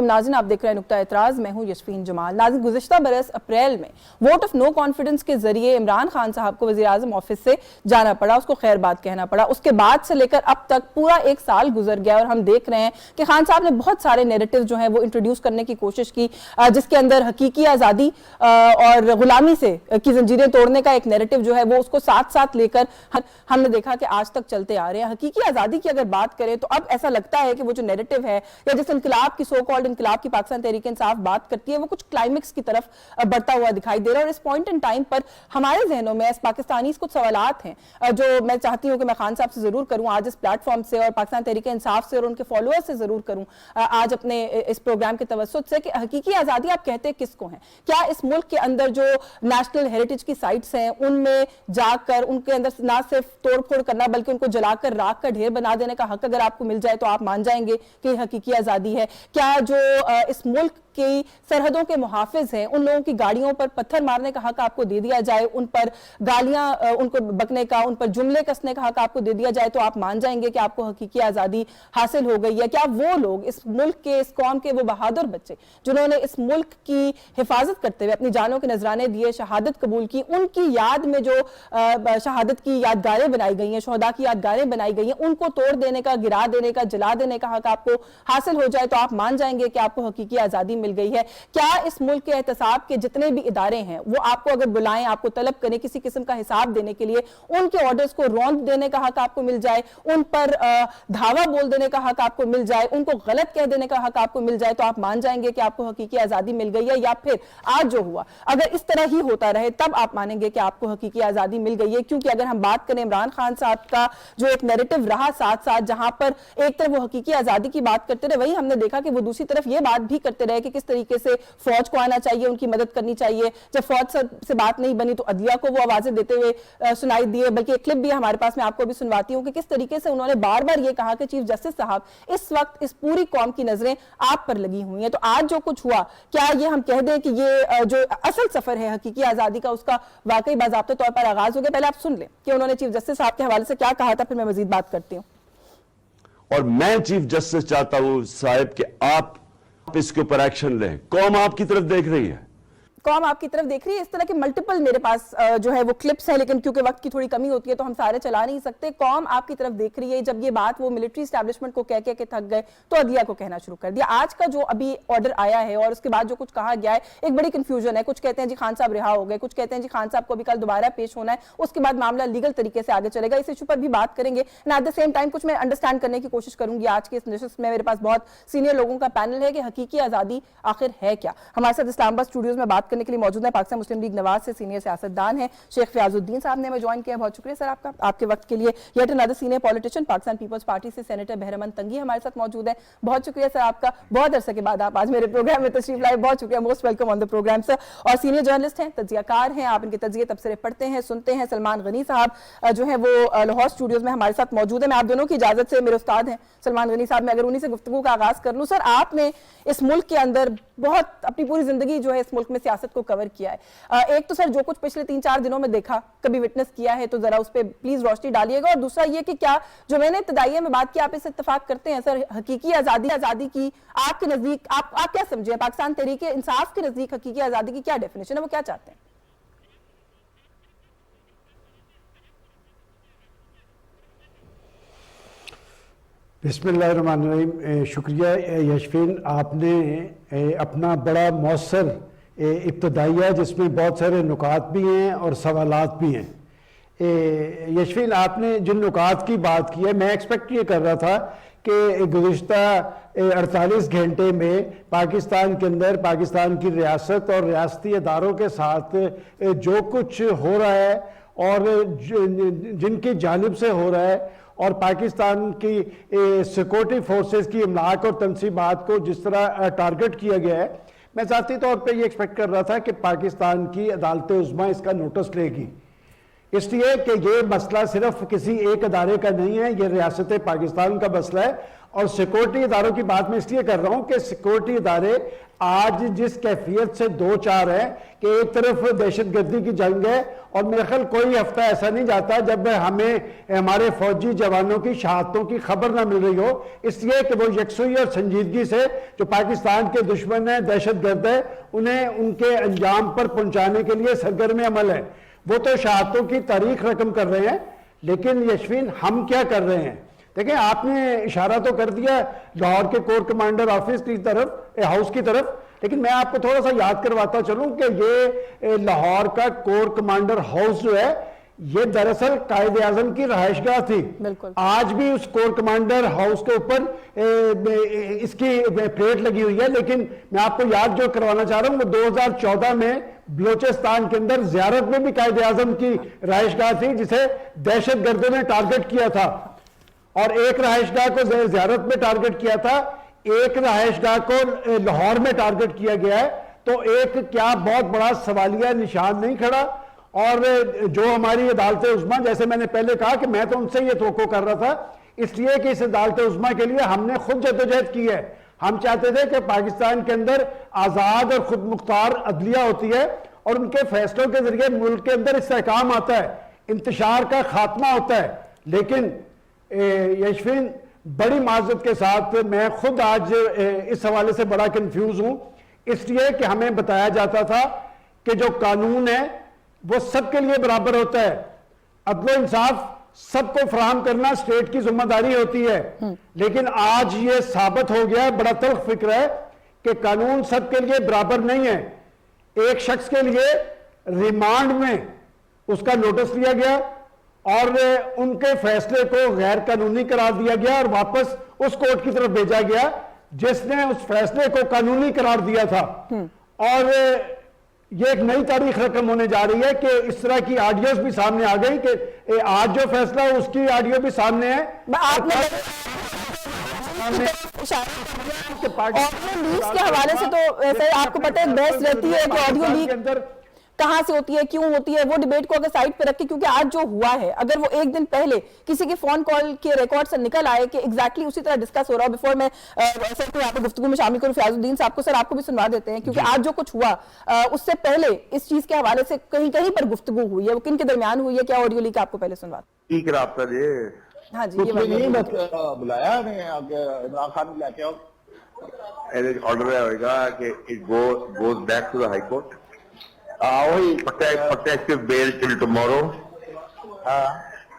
नाज़रीन, आप देख रहे हैं नुक्ता एतराज़, मैं हूं यशफीन जमाल। नाज़रीन, गुज़िश्ता बरस अप्रैल में वोट ऑफ नो कॉन्फिडेंस के जरिए इमरान खान साहब को वज़ीर-ए-आज़म ऑफिस से जाना पड़ा, उसको खैर बात कहना पड़ा। उसके बाद से लेकर अब तक पूरा एक साल गुजर गया और हम देख रहे हैं कि खान साहब ने बहुत सारे नैरेटिव जो हैं वो इंट्रोड्यूस करने की कोशिश की, जिसके अंदर हकीकी आज़ादी और गुलामी से की जंजीरें तोड़ने का एक नैरेटिव जो है वो उसको साथ साथ लेकर हमने देखा कि आज तक चलते आ रहे हैं। हकीकी आज़ादी की अगर बात करें तो अब ऐसा लगता है कि वो जो नैरेटिव है या जिस इनकलाब की सो कॉल्ड इनकलाब की पाकिस्तान तहरीक इंसाफ बात करती है वो कुछ क्लाइमेक्स की तरफ बढ़ता हुआ दिखाई दे रहा है। और इस पॉइंट इन टाइम पर हमारे जहनों में पाकिस्तानी कुछ सवालात हैं जो मैं चाहती हूं कि मैं खान साहब से जरूर करूं आज इस प्लेटफॉर्म से और पाकिस्तान तहरीक इंसाफ से और उनके फॉलोअर्स से जरूर करूं आज अपने इस प्रोग्राम के तवज्जुद से कि हकीकी आज़ादी आप कहते किसको हैं? क्या इस मुल्क के अंदर जो नेशनल हेरिटेज की साइट्स हैं उनमें जाकर उनके अंदर ना सिर्फ तोड़फोड़ करना बल्कि उनको जलाकर राख का ढेर बना देने का हक अगर आपको मिल जाए तो आप मान जाएंगे कि हकीकी आज़ादी है? क्या जो इस मुल्क की सरहदों के मुहाफिज हैं उन लोगों की गाड़ियों पर पत्थर मारने का हक आपको दे दिया जाए, उन पर गालियां उनको बकने का, उन पर जुमले कसने का हक आपको दे दिया जाए तो आप मान जाएंगे कि आपको हकीकी आज़ादी हासिल हो गई है? क्या वो लोग इस मुल्क के, इस कौम के वो बहादुर बच्चे जिन्होंने इस मुल्क की हिफाजत करते हुए अपनी जानों के नजराने दिए, शहादत कबूल की, उनकी याद में जो शहादत की यादगारें बनाई गई हैं, शहदा की यादगारें बनाई गई हैं, उनको तोड़ देने का, गिरा देने का, जला देने का हक आपको हासिल हो जाए तो आप मान जाएंगे कि आपको हकीकी आज़ादी मिल गई है? क्या इस मुल्क के एहतसाब के जितने भी इदारे हैं वो आपको अगर बुलाएं, आपको तलब करें किसी किस्म का हिसाब देने के लिए, उनके ऑर्डर्स को रौंद देने का हक आपको मिल जाए, उन पर धावा बोल देने का हक आपको मिल जाए, उनको गलत कह देने का हक आपको मिल जाए तो आप मान जाएंगे कि आपको हकीकी आज़ादी मिल गई है? या फिर आज जो हुआ अगर इस तरह ही होता रहे तब आप मानेंगे कि आपको हकीकी आज़ादी मिल गई है? क्योंकि अगर हम बात करें इमरान खान साहब का जो एक नैरेटिव रहा साथ साथ, जहां पर एक तरफ वो हकीकी आज़ादी की बात करते रहे, वही हमने देखा कि वो दूसरी तरफ ये बात भी करते रहे कि किस तरीके से फौज को आना चाहिए, उनकी मदद करनी चाहिए। जब फौज से बात नहीं बनी तो अदलिया को वो आवाजें देते हुए सुनाई दिए। बल्कि एक क्लिप भी हमारे पास, मैं आपको भी सुनवाती हूं कि किस तरीके से उन्होंने बार बार ये कहा कि चीफ जस्टिस साहब इस वक्त इस पूरी कौम की नजरें आप पर लगी हुई हैं। तो आज जो कुछ हुआ, क्या ये हम कह दें कि ये जो असल सफर है हकीकी आजादी का उसका वाकई बाज़ाब्ते तौर पर आगाज हो गया? पहले आप सुन लें कि उन्होंने चीफ जस्टिस साहब के हवाले से क्या कहा था, फिर मैं मजीद बात करती हूँ। और मैं चीफ जस्टिस चाहता हूं साहब कि आप इसके ऊपर एक्शन लें। कौम आपकी तरफ देख रही है, कौम आपकी तरफ देख रही है। इस तरह के मल्टीपल मेरे पास जो है वो क्लिप्स हैं, लेकिन क्योंकि वक्त की थोड़ी कमी होती है तो हम सारे चला नहीं सकते। कौम आपकी तरफ देख रही है। जब ये बात वो मिलिट्री एस्टैब्लिशमेंट को कह के थक गए तो अदलिया को कहना शुरू कर दिया। आज का जो अभी ऑर्डर आया है और उसके बाद जो कुछ कहा गया है, एक बड़ी कंफ्यूजन है। कुछ कहते हैं जी खान साहब रिहा हो गए, कुछ कहते हैं जी खान साहब को भी कल दोबारा पेश होना है, उसके बाद मामला लीगल तरीके से आगे चलेगा। इस इशू पर भी बात करेंगे। एट द सेम टाइम कुछ मैं अंडरस्टैंड करने की कोशिश करूंगी आज के इस नशिस्त में। मेरे पास बहुत सीनियर लोगों का पैनल है कि हकीकी आजादी आखिर है क्या। हमारे साथ इस्लामाबाद स्टूडियोज में बात करने के लिए मौजूद है पाकिस्तान मुस्लिम लीग नवाज से सीनियर सियासतदान है शेख फयाजुद्दीन साहब ने हमें ज्वाइन किया। बहुत शुक्रिया सर आपका, आपके वक्त के लिए। Yet another senior politician Pakistan Peoples Party से सेनेटर बहरमन तंगी हमारे साथ मौजूद है। बहुत शुक्रिया सर आपका, बहुत अरसे के बाद आप आज मेरे प्रोग्राम में तशरीफ लाए। बहुत शुक्रिया, most welcome on the programme sir. और सीनियर जर्नलिस्ट हैं, तज्जियाकार हैं, आप इनके तज्जिए तबसरे पढ़ते हैं, सुनते हैं। सलमान गनी साहब जो है वो लाहौर स्टूडियोज में हमारे साथ मौजूद है। मैं आप दोनों की इजाजत से, मेरे उस्ताद हैं सलमान गनी साहब, मैं अगर उन्हीं से गुफ्तगू का आगाज कर लूं। सर, आपने इस मुल्क के अंदर बहुत अपनी पूरी जिंदगी जो है इस मुल्क में सियासत को कवर किया है। एक तो सर जो कुछ पिछले 3-4 दिनों में देखा, कभी विटनेस किया है तो जरा उस पर प्लीज रोशनी डालिएगा। और दूसरा ये कि क्या जो मैंने इब्तदाइया में बात की, आप इससे इत्तेफाक करते हैं सर? हकीकी आजादी की आपके नजदीक आप क्या समझे? पाकिस्तान तहरीक इंसाफ के नजदीक हकीकी आजादी की क्या डेफिनेशन है, वो क्या चाहते हैं? बिस्मिल्लाहिर्रहमानिर्रहीम। शुक्रिया यशफीन, आपने अपना बड़ा मौसर इब्तदाइया जिसमें बहुत सारे नुकात भी हैं और सवालात भी हैं। यशफीन, आपने जिन नुकात की बात की है, मैं एक्सपेक्ट ये कर रहा था कि गुज़िश्ता 48 घंटे में पाकिस्तान के अंदर पाकिस्तान की रियासत और रियासती अदारों के साथ जो कुछ हो रहा है और जिनकी जानिब से हो रहा है और पाकिस्तान की सिक्योरिटी फोर्सेस की इमलाक और तनसीबात को जिस तरह टारगेट किया गया है, मैं ज़ाती तौर पे ये एक्सपेक्ट कर रहा था कि पाकिस्तान की अदालत उज़्मा इसका नोटिस लेगी। इसलिए कि ये मसला सिर्फ किसी एक अदारे का नहीं है, ये रियासत पाकिस्तान का मसला है और सिक्योरिटी इदारों की बात मैं इसलिए कर रहा हूं कि सिक्योरिटी इदारे आज जिस कैफियत से दो चार है कि एक तरफ दहशतगर्दी की जंग है और मेरे ख्याल कोई हफ्ता ऐसा नहीं जाता जब हमें हमारे फौजी जवानों की शहादतों की खबर ना मिल रही हो, इसलिए कि वो यकसुई और संजीदगी से जो पाकिस्तान के दुश्मन है, दहशतगर्द है, उन्हें उनके अंजाम पर पहुंचाने के लिए सरगर्म अमल है। वो तो शहादतों की तारीख रकम कर रहे हैं, लेकिन यशफीन हम क्या कर रहे हैं? देखिए, आपने इशारा तो कर दिया लाहौर के कोर कमांडर ऑफिस की तरफ, हाउस की तरफ, लेकिन मैं आपको थोड़ा सा याद करवाता चलूं कि ये लाहौर का कोर कमांडर हाउस जो है, ये दरअसल कायदे आजम की रहायशगाह थी। आज भी उस कोर कमांडर हाउस के ऊपर इसकी प्लेट लगी हुई है, लेकिन मैं आपको याद जो करवाना चाह रहा हूं, वो 2014 में बलोचिस्तान के अंदर ज़ियारत में भी कायदे आजम की रहायशगाह थी, जिसे दहशतगर्दों ने टारगेट किया था। और एक रहायशगाह को ज़ियारत में टारगेट किया था, एक रहायशगाह को लाहौर में टारगेट किया गया है। तो एक क्या बहुत बड़ा सवालिया निशान नहीं खड़ा? और जो हमारी अदालत उज़्मा, जैसे मैंने पहले कहा कि मैं तो उनसे ये तवक्को कर रहा था, इसलिए कि इस अदालत उज़्मा के लिए हमने खुद जद्दोजहद की है। हम चाहते थे कि पाकिस्तान के अंदर आज़ाद और खुद मुख्तार अदलिया होती है और उनके फैसलों के जरिए मुल्क के अंदर इस्तेहकाम आता है, इंतशार का खात्मा होता है। लेकिन यशफीन, बड़ी माजरत के साथ मैं खुद आज इस हवाले से बड़ा कंफ्यूज हूं, इसलिए कि हमें बताया जाता था कि जो कानून है वो सबके लिए बराबर होता है, अदल इंसाफ सबको फराहम करना स्टेट की जिम्मेदारी होती है। लेकिन आज ये साबित हो गया, बड़ा तल्ख फिक्र है कि कानून सबके लिए बराबर नहीं है। एक शख्स के लिए रिमांड में उसका नोटिस लिया गया और उनके फैसले को गैर कानूनी करार दिया गया और वापस उस कोर्ट की तरफ भेजा गया जिसने उस फैसले को कानूनी करार दिया था। और ये एक नई तारीख रकम होने जा रही है कि इस तरह की ऑडियोज भी सामने आ गई कि आज जो फैसला है उसकी ऑडियो भी सामने है। ऑडियो लीक्स के हवाले से तो ऐसे आपको पता है बहस रहती है कि ऑडियो लीक कहां से होती है, क्यों होती है, वो डिबेट को अगर साइड पे रख के, क्योंकि आज जो हुआ है, अगर वो एक दिन पहले किसी के फोन कॉल के रिकॉर्ड से निकल आए कि एग्जैक्टली उसी तरह डिस्कस हो रहा हो। बिफोर मैं सर को यहाँ पे गुफ्तगू में शामिल करूं, फयाजुद्दीन साहब को, सर आपको भी सुनवा देते हैं, क्योंकि आज जो कुछ हुआ उससे पहले इस चीज के हवाले से कहीं कहीं पर गुफ्तगू हुई है, वो किन के दरमियान हुई है, क्या ऑडियो लीक आपको पहले सुनवा? ठीक राब्ता जी। हाँ जी, ये बुलाया इमरान खान को लेके ऑर्डर होगा कि it goes back to the high court. वही प्रोटेक्टिव बेल टिल टुमारो।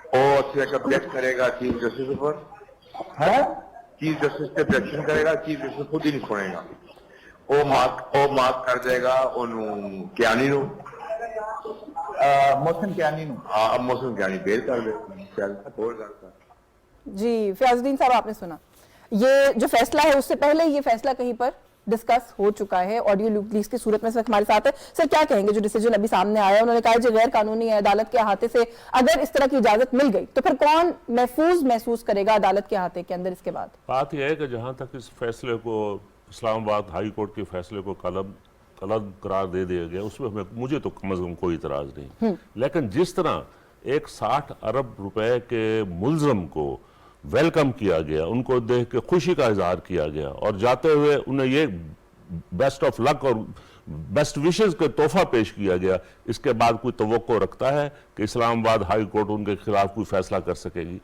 और ऑब्जेक्ट करेगा चीफ जस्टिस पर, चीफ जस्टिस पे ऑब्जेक्शन करेगा, चीफ जस्टिस खुद ही नहीं सुनेगा, वो मार्क कर देगा कियानी नु, मोहसिन कियानी बेल कर दे। जी फयाजुद्दीन साहब, आपने सुना ये जो फैसला है, उससे पहले ये फैसला कहीं पर डिस्कस हो चुका है ऑडियो लीक्स की सूरत में। हमारे साथ है सर, क्या कहेंगे जो डिसीजन अभी सामने आया? उन्होंने कहा जो गैर कानूनी है, अदालत के अहाते से अगर इस तरह की इजाजत मिल गई तो फिर कौन महसूस करेगा अदालत के अहाते के अंदर? इसके बाद बात यह है कि जहां तक इस फैसले को, इस्लामाबाद हाई कोर्ट के फैसले को कलम करार दे दिया गया, उसमें मुझे तो कम अज कम कोई इतराज नहीं। लेकिन जिस तरह एक 60 अरब रुपए के मुलजम को वेलकम किया गया, उनको देख के खुशी का इजहार किया गया और जाते हुए उन्हें ये बेस्ट ऑफ लक और बेस्ट विशेस का तोहफा पेश किया गया, इसके बाद कोई तवक्को रखता है कि इस्लामाबाद हाई कोर्ट उनके खिलाफ कोई फैसला कर सकेगी?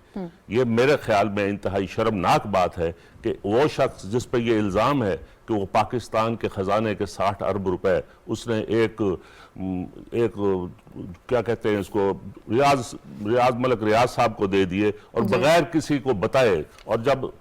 ये मेरे ख्याल में इंतहाई शर्मनाक बात है कि वो शख्स जिस पर ये इल्ज़ाम है कि वो पाकिस्तान के खजाने के 60 अरब रुपए उसने एक क्या कहते हैं इसको, रियाज मलिक रियाज साहब को दे दिए और बगैर किसी को बताए। और जब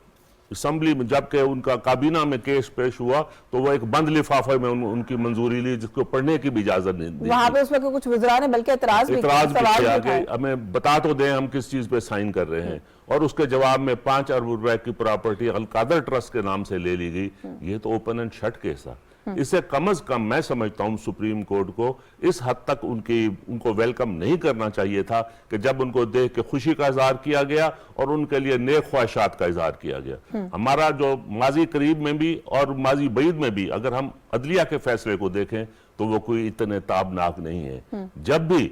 असम्बली में जबकि उनका काबीना में केस पेश हुआ तो वो एक बंद लिफाफे में उनकी मंजूरी ली, जिसको पढ़ने की भी इजाजत नहीं दी। वहां पे उसमें कुछ वज़रा ने बल्कि इतराज भी किया कि हमें बता तो दें हम किस चीज पे साइन कर रहे हैं, और उसके जवाब में 5 अरब रुपए की प्रॉपर्टी अलकादर ट्रस्ट के नाम से ले ली गई। ये तो ओपन एंड शट केस था। इससे कम अज कम मैं समझता हूं सुप्रीम कोर्ट को इस हद तक उनको वेलकम नहीं करना चाहिए था कि जब उनको देख के खुशी का इजहार किया गया और उनके लिए नेक ख्वाहिशात का इजहार किया गया। हमारा जो माजी करीब में भी और माजी बईद में भी अगर हम अदलिया के फैसले को देखें तो वो कोई इतने ताबनाक नहीं है। जब भी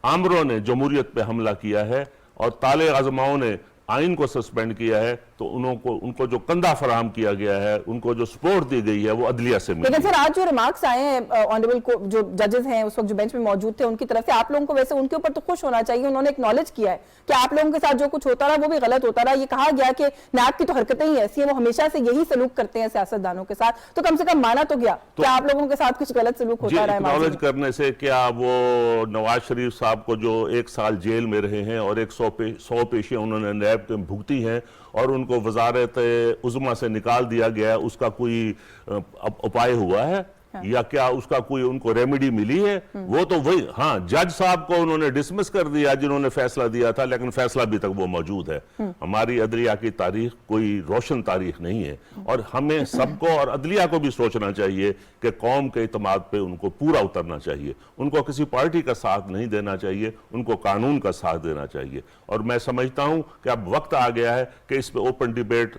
आमरों ने जमहूरियत पे हमला किया है और ताले आजमाओं ने आइन को सस्पेंड किया है, तो उनको जो कंधा फराहम किया गया है, उनको जो सपोर्ट दी गई है, वो अदलिया से मिली। लेकिन सर आज जो रिमार्क्स आए हैं ऑनरेबल जो जजेस हैं उस वक्त जो बेंच में मौजूद थे उनकी तरफ से, आप लोगों को वैसे उनके ऊपर तो खुश होना चाहिए, उन्होंने एक्नॉलेज किया है कि आप लोगों के साथ जो कुछ होता रहा वो भी गलत होता रहा। ये कहा गया कि नैब की तो हरकतें ही ऐसी है, वो हमेशा से यही सलूक करते हैं सियासतदानों के साथ, तो कम से कम माना तो गया कि आप लोगों के साथ कुछ गलत सलूक होता रहा है। एक्नॉलेज करने से क्या वो नवाज शरीफ साहब को जो 1 साल जेल में रहे हैं और 100 पेशियां उन्होंने नैब में भुगती हैं और उनको वजारत उज़्मा से निकाल दिया गया है, उसका कोई उपाय हुआ है? या क्या उसका कोई उनको रेमेडी मिली है? वो तो वही, हाँ, जज साहब को उन्होंने डिसमिस कर दिया जिन्होंने फैसला दिया था, लेकिन फैसला अभी तक वो मौजूद है। हमारी अदलिया की तारीख कोई रोशन तारीख नहीं है और हमें सबको और अदलिया को भी सोचना चाहिए कि कौम के इत्मीनान पे उनको पूरा उतरना चाहिए, उनको किसी पार्टी का साथ नहीं देना चाहिए, उनको कानून का साथ देना चाहिए। और मैं समझता हूं कि अब वक्त आ गया है कि इस पे ओपन डिबेट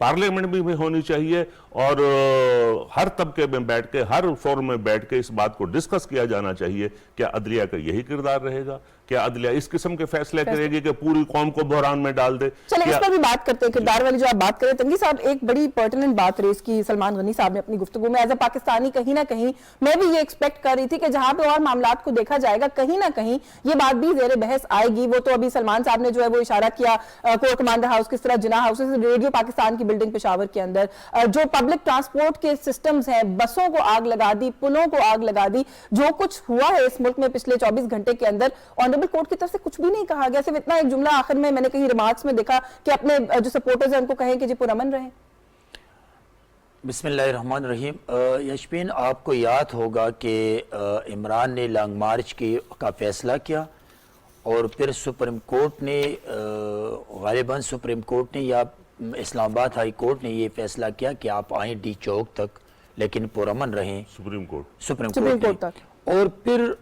पार्लियामेंट में होनी चाहिए और हर तबके में बैठ के, हर फोरम में बैठ के इस बात को डिस्कस किया जाना चाहिए। क्या अदलिया का यही किरदार रहेगा? क्या अदलिया इस किस्म के फैसले करेगी कि पूरी कौम को बहरान में डाल दे? चलिए इस पर भी बात करते हैं, किरदार वाली जो आप बात करें। तंगी साहब, एक बड़ी पर्टिनेंट बात रेज की सलमान गनी साहब ने अपनी गुफ्तगू में। एज अ पाकिस्तानी कहीं ना कहीं मैं भी ये एक्सपेक्ट कर रही थी कि जहां पे और मामलात को देखा जाएगा कहीं ना कहीं ये बात भी जेर बहस आएगी। वो तो अभी सलमान साहब ने जो है वो इशारा किया कोर कमांडर हाउस, किस तरह जिना हाउस, रेडियो पाकिस्तान की बिल्डिंग पेशावर के अंदर जो पब्लिक ट्रांसपोर्ट के सिस्टम्स हैं, बसों को आग लगा दी, पुलों को आग लगा दी। जो कुछ हुआ है इस मुल्क में पिछले 24 घंटे के अंदर, ऑनरेबल कोर्ट की तरफ से कुछ भी नहीं कहा गया। सिर्फ इतना एक जुमला आखिर में मैंने कहीं रिमार्क्स में देखा कि अपने जो सपोर्टर्स हैं उनको कहें कि जी पुरअमन रहें। बिस्मिल्लाहिर्रहमानिर्रहीम। यशबीन, आपको याद होगा कि इमरान ने लॉन्ग मार्च का फैसला किया और फिर सुप्रीम कोर्ट ने, गालिबन सुप्रीम कोर्ट ने या इस्लामाबाद हाई कोर्ट ने ये फैसला किया कि आप आए डी चौक तक, लेकिन पुरअमन रहें। सुप्रीम कोर्ट तक। और फिर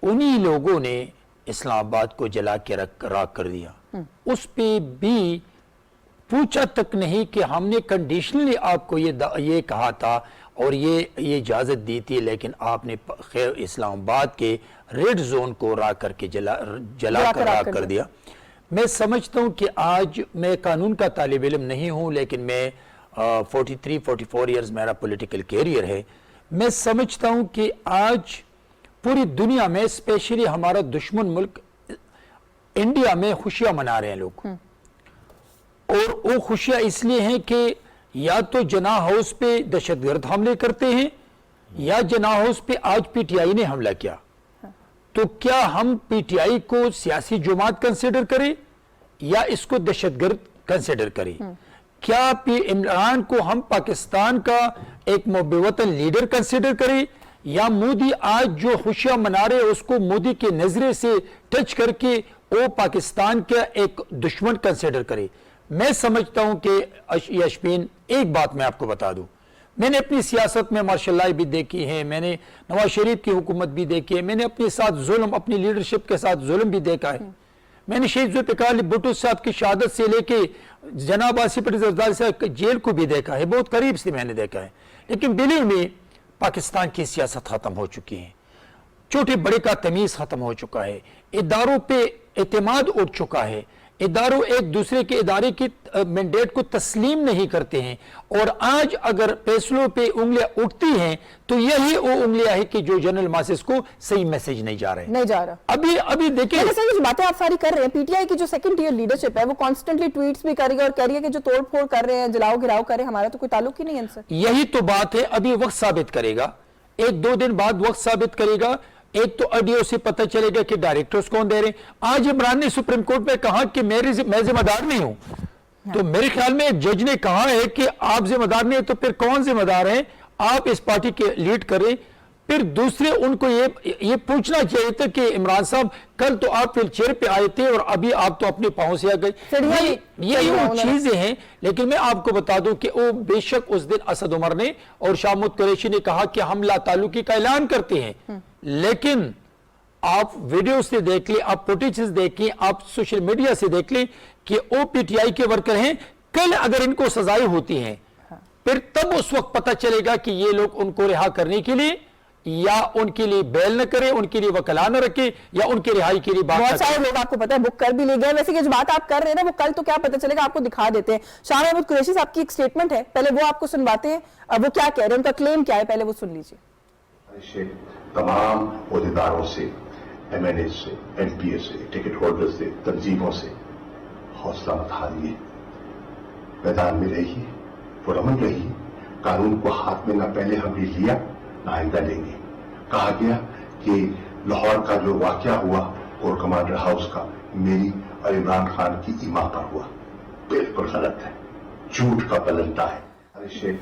उन्हीं लोगों ने इस्लामाबाद को जला के राख कर दिया। उस पे भी पूछा तक नहीं कि हमने कंडीशनली आपको ये कहा था और ये इजाजत दी थी, लेकिन आपने खैर इस्लामाबाद के रेड जोन को राख करके जला कर राख कर दिया। मैं समझता हूं कि आज मैं कानून का तालिब इल्म नहीं हूं, लेकिन मैं 43-44 ईयर्स मेरा पॉलिटिकल कैरियर है। मैं समझता हूं कि आज पूरी दुनिया में, स्पेशली हमारा दुश्मन मुल्क इंडिया में, खुशियां मना रहे हैं लोग। और वो खुशियां इसलिए हैं कि या तो जिना हाउस पे दहशतगर्द हमले करते हैं या जिना हाउस पे आज पीटीआई ने हमला किया। तो क्या हम पीटीआई को सियासी जुमात कंसिडर करें या इसको दहशतगर्द कंसिडर करें? क्या इमरान को हम पाकिस्तान का एक मुबवतन लीडर कंसिडर करें या मोदी आज जो खुशियां मना रहे उसको मोदी के नजरे से टच करके वो पाकिस्तान का एक दुश्मन कंसिडर करे? मैं समझता हूं कि यशबीन, एक बात मैं आपको बता दूं, मैंने अपनी सियासत में मार्शल लॉ भी देखी है, मैंने नवाज शरीफ की हुकूमत भी देखी है, मैंने अपने साथ जुल्म, अपनी लीडरशिप के साथ जुल्म भी देखा है। मैंने शहीद जुल्फ़िकार अली भुट्टो साहब की शहादत से लेके जनाब आसिफ अली ज़रदारी साहब जेल को भी देखा है, बहुत करीब से मैंने देखा है। लेकिन बिलीव में पाकिस्तान की सियासत खत्म हो चुकी है, छोटे बड़े का तमीज़ खत्म हो चुका है, इदारों पे एतमाद उठ चुका है, इदारों एक दूसरे के इदारे की मैंडेट को तस्लीम नहीं करते हैं। और आज अगर फैसलों पे उंगलियां उठती हैं तो यही वो उंगलियां है कि जो जनरल मासेस को सही मैसेज नहीं जा रहा। अभी देखिए, जो बातें आप सारी कर रहे हैं, पीटीआई की जो सेकंड टियर लीडरशिप है वो कॉन्स्टेंटली ट्वीट्स भी कर रही है और कह रही है कि जो तोड़फोड़ कर रहे हैं, जलाओ गिराओ कर रहे हैं, हमारा तो कोई ताल्लुक ही नहीं है इनसे। यही तो बात है, अभी वक्त साबित करेगा, 1-2 दिन बाद वक्त साबित करेगा। एक तो ऑडियो से पता चलेगा कि डायरेक्टर्स कौन दे रहे हैं। आज इमरान ने सुप्रीम कोर्ट में कहा कि मैं जिम्मेदार नहीं हूं, तो मेरे ख्याल में जज ने कहा है कि आप जिम्मेदार नहीं है, तो फिर कौन जिम्मेदार है? आप इस पार्टी के लीड करें। फिर दूसरे उनको ये पूछना चाहिए था कि इमरान साहब, कल तो आप व्हीलचेयर पे आए थे और अभी आप तो अपने पांव से आ गए। ये वो चीजें हैं। लेकिन मैं आपको बता दूं कि वो बेशक उस दिन असद उमर ने और शामुद कुरैशी ने कहा कि हम ला ताल्लुकी का ऐलान करते हैं, लेकिन आप वीडियो से देख लें, आप फुटेज देख लें, आप सोशल मीडिया से देख लें कि वो पीटीआई के वर्कर हैं। कल अगर इनको सजाएं होती हैं, फिर तब उस वक्त पता चलेगा कि ये लोग उनको रिहा करने के लिए या उनके लिए बेल न करे, उनके लिए वकला न रखे, या उनकी रिहाई के लिए बात न बहुत सारे करे। लोग आपको पता है बुक कर भी ले गए। वैसे कि जो बात आप कर रहे हैं ना वो कल तो क्या पता चलेगा, आपको दिखा देते हैं। शाह महमूद कुरैशी साहब की एक स्टेटमेंट है, पहले वो आपको सुनवाते हैं। वो क्या कह रहे हैं, उनका क्लेम क्या है, पहले वो सुन लीजिए। से तमाम ओहदेदारों से, MNA से, MPA से, टिकट होल्डर से, तंजीमों से हौसला मत हारिए, मैदान में रहिए, पुरअमन रहिए, कानून को हाथ में ना पहले हमने लिया ना आइंदा लेंगे। कहा गया कि लाहौर का जो वाकया हुआ कोर कमांडर हाउस का मेरी और इमरान खान की ईमा पर हुआ, बिल्कुल गलत है, झूठ का पलंदा है। से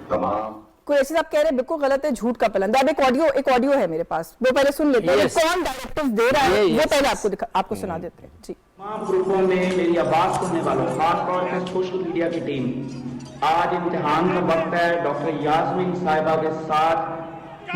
तमाम कुरैशी साहब कह रहे हैं बिल्कुल गलत है, झूठ का पलंदा। अब एक ऑडियो है मेरे पास, वो पहले सुन लेते हैं। Yes. कौन डायरेक्टिव दे रहा है Yes. वो पहले आपको सुना देते हैं जी। तमाम ग्रुपों में मेरी आवाज सुनने वालों, खासतौर से सोशल मीडिया की टीम, आज इम्तिहान का वक्त है। डॉक्टर यास्मीन साहिबा के साथ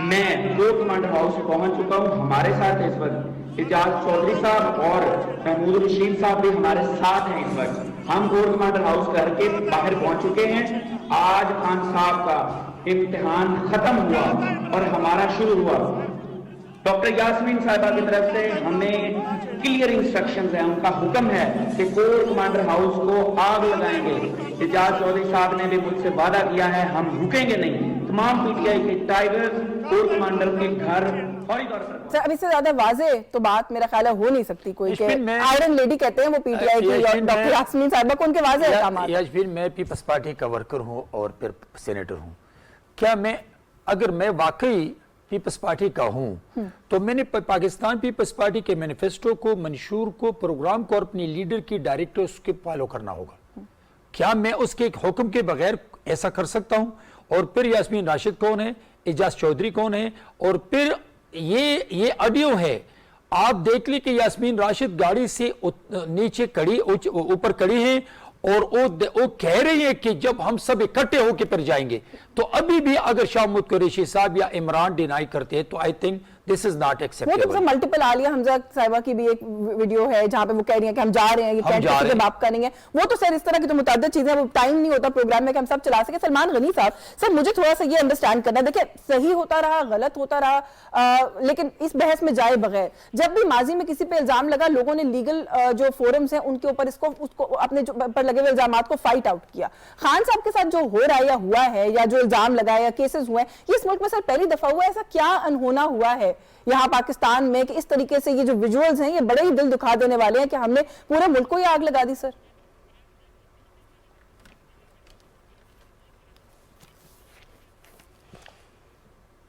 मैं कोर कमांडर हाउस पहुंच चुका हूं। हमारे साथ इस वक्त इजाज चौधरी साहब और महमूद रशीद साहब भी हमारे साथ हैं। इस वक्त हम कोर कमांडर हाउस घर के बाहर पहुंच चुके हैं। आज खान साहब का इम्तिहान खत्म हुआ और हमारा शुरू हुआ। डॉक्टर यास्मीन साहिबा की तरफ से हमें क्लियर इंस्ट्रक्शंस हैं, उनका हुक्म है कि कोर कमांडर हाउस को आग लगाएंगे। इजाज चौधरी साहब ने भी मुझसे वादा किया है, हम रुकेंगे नहीं। तमाम PTI के टाइगर्स कोर कमांडर के घर फौरी तौर पर। सर अब इससे ज्यादा वाजे तो बात मेरा ख्याल है हो नहीं सकती कोई के। आयरन लेडी कहते हैं वो PTI की, और डॉक्टर यास्मीन साहिबा को उनके वाजे अहकामात। यास्मीन, मैं पीपल्स पार्टी का वर्कर हूं और फिर सेनेटर हूं। क्या मैं, अगर मैं वाकई पीपल्स पार्टी का हूं तो मैंने पाकिस्तान पीपल्स पार्टी के मैनिफेस्टो को, मंशूर को, प्रोग्राम को और अपनी लीडर की डायरेक्टर्स के फॉलो करना होगा। क्या मैं उसके एक हुक्म के बगैर ऐसा कर सकता हूं? और फिर यास्मीन राशिद कौन है, एजाज चौधरी कौन है, और फिर ये ऑडियो है, आप देख ली कि यास्मीन राशिद गाड़ी से नीचे खड़ी, ऊपर खड़ी है और वो कह रही है कि जब हम सब इकट्ठे होकर फिर जाएंगे। तो अभी भी अगर शाह महमूद कुरैशी साहब या इमरान डिनाई करते हैं तो I think this is not वो एक्सेप्टेबल। तो मल्टीपल आलिया हमजा साहिबा की भी एक वीडियो है जहां पे वो कह रही है कि हम जा रहे हैं, ये कैंटीन के बाप का नहीं है। वो तो सर इस तरह की तो मुतअद्दिद चीजें, वो टाइम नहीं होता प्रोग्राम में कि हम सब चला सके। सलमान गनी साहब, सर मुझे थोड़ा सा ये अंडरस्टैंड करना, देखिए सही होता रहा, गलत होता रहा, लेकिन इस बहस में जाए बगैर, जब भी माजी में किसी पे इल्जाम लगा, लोगों ने लीगल जो फोरम्स हैं उनके ऊपर उसको अपने पर लगे हुए इल्जाम को फाइट आउट किया। खान साहब के साथ जो हो रहा है या हुआ है, या जो इल्जाम लगा या केसेस हुए हैं, ये इस मुल्क में सर पहली दफा हुआ है। ऐसा क्या अनहोना हुआ है यहाँ पाकिस्तान में कि इस तरीके से ये जो विजुअल्स हैं ये बड़े ही दिल दुखा देने वाले हैं कि हमने पूरे मुल्क को ही आग लगा दी। सर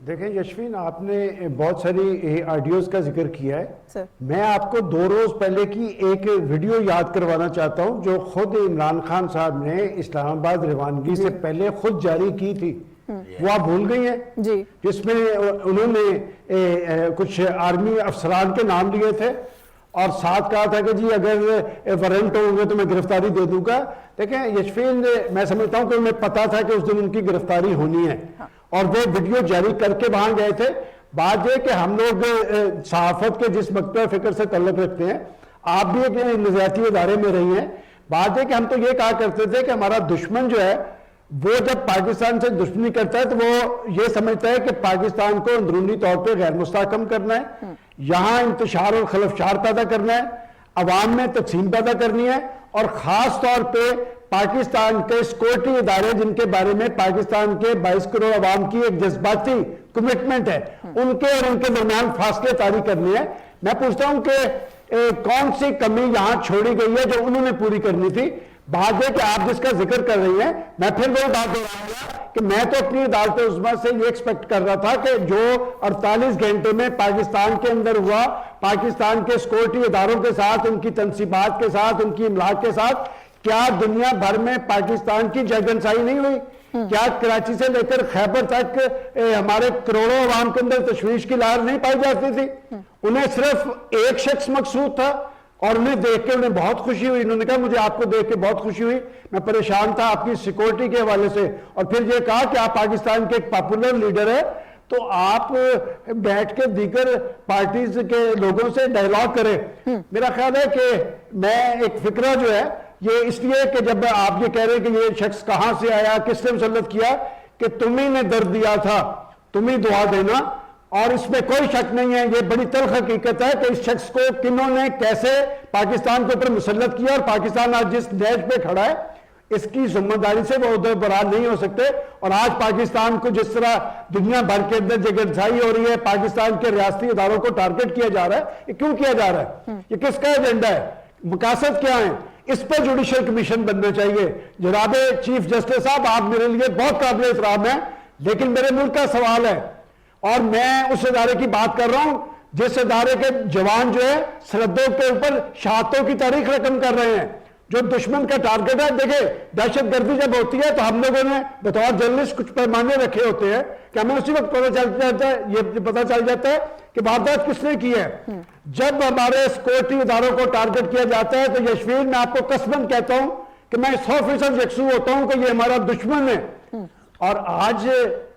देखें यशवीन, आपने बहुत सारी ऑडियोज का जिक्र किया है सर। मैं आपको 2 रोज पहले की एक वीडियो याद करवाना चाहता हूं जो खुद इमरान खान साहब ने इस्लामाबाद रवानगी से पहले खुद जारी की थी। वो आप भूल गई हैं जी, जिसमें उन्होंने कुछ आर्मी अफसरान के नाम लिए थे और साथ कहा था कि जी अगर वारंट होंगे तो मैं गिरफ्तारी दे दूंगा। देखें यशफीन, मैं समझता हूं कि उन्हें पता था कि उस दिन उनकी गिरफ्तारी होनी है और वो वीडियो जारी करके वहां गए थे। बात यह कि हम लोग सहाफत के जिस मकतब फिक्र से तल्लुक रखते हैं, आप भी एक नज़रियाती इदारे में रही हैं, बात है कि हम तो ये कहा करते थे कि हमारा दुश्मन जो है वो जब पाकिस्तान से दुश्मनी करता है तो वो ये समझता है कि पाकिस्तान को अंदरूनी तौर पर गैर मुस्तहकम करना है, यहां इंतशार और खलफशार पैदा करना है, अवाम में तकसीम पैदा करनी है, और खास तौर पे पाकिस्तान के सिक्योरिटी इदारे जिनके बारे में पाकिस्तान के 22 करोड़ अवाम की एक जज्बाती कमिटमेंट है, उनके और उनके दरमियान फासले तारी करनी है। मैं पूछता हूं कि कौन सी कमी यहां छोड़ी गई है जो उन्होंने पूरी करनी थी। बात है कि आप जिसका जिक्र कर रही हैं, मैं फिर वही बात दोहराऊंगा कि मैं तो अपनी अदालत उस्मा से ये एक्सपेक्ट कर रहा था कि जो 48 घंटे में पाकिस्तान के अंदर हुआ, पाकिस्तान के सिक्योरिटी इदारों के साथ, उनकी तनसीबात के साथ, उनकी इमलाक के साथ, क्या दुनिया भर में पाकिस्तान की जगनसाई नहीं हुई? क्या कराची से लेकर खैबर तक हमारे करोड़ों अवाम के अंदर तशवीश की लहर नहीं पाई जाती थी? उन्हें सिर्फ एक शख्स मकसूद था और उन्हें देख के उन्हें बहुत खुशी हुई। उन्होंने कहा मुझे आपको देख के बहुत खुशी हुई, मैं परेशान था आपकी सिक्योरिटी के हवाले से। और फिर ये कहा कि आप पाकिस्तान के एक पॉपुलर लीडर है तो आप बैठ के दीगर पार्टीज के लोगों से डायलॉग करें। मेरा ख्याल है कि मैं एक फिक्रा जो है ये इसलिए कि जब आप ये कह रहे हैं कि ये शख्स कहां से आया, किसने मुसल्लत किया, कि तुम्ही ने दर्द दिया था, तुम ही दुआ देना, और इसमें कोई शक नहीं है, ये बड़ी तल्ख हकीकत है कि इस शख्स को किन्होंने कैसे पाकिस्तान के ऊपर मुसल्लत किया, और पाकिस्तान आज जिस नहज पे खड़ा है इसकी जिम्मेदारी से वो उधर बरार नहीं हो सकते। और आज पाकिस्तान को जिस तरह दुनिया भर के अंदर जगरसाई हो रही है, पाकिस्तान के रियासती इदारों को टारगेट किया जा रहा है, ये क्यों किया जा रहा है, ये किसका एजेंडा है, मकासद क्या है, इस पर जुडिशल कमीशन बनना चाहिए। जनाब चीफ जस्टिस साहब, आप मेरे लिए बहुत काबिल एहतराम है, लेकिन मेरे मुल्क का सवाल है और मैं उस इदारे की बात कर रहा हूं जिस इदारे के जवान जो है सरहदों के ऊपर शहादतों की तारीख रकम कर रहे हैं, जो दुश्मन का टारगेट है। देखिए, दहशतगर्दी जब होती है तो हम लोगों ने बतौर जर्नलिस्ट कुछ पैमाने रखे होते हैं कि हमें उसी वक्त पता चल जाता है, ये पता चल जाता है कि वारदात किसने की है। जब हमारे सिक्योरिटी इदारों को टारगेट किया जाता है तो यशवीन, मैं आपको कसमन कहता हूं कि मैं 100% यकसू होता हूं कि ये हमारा दुश्मन है। और आज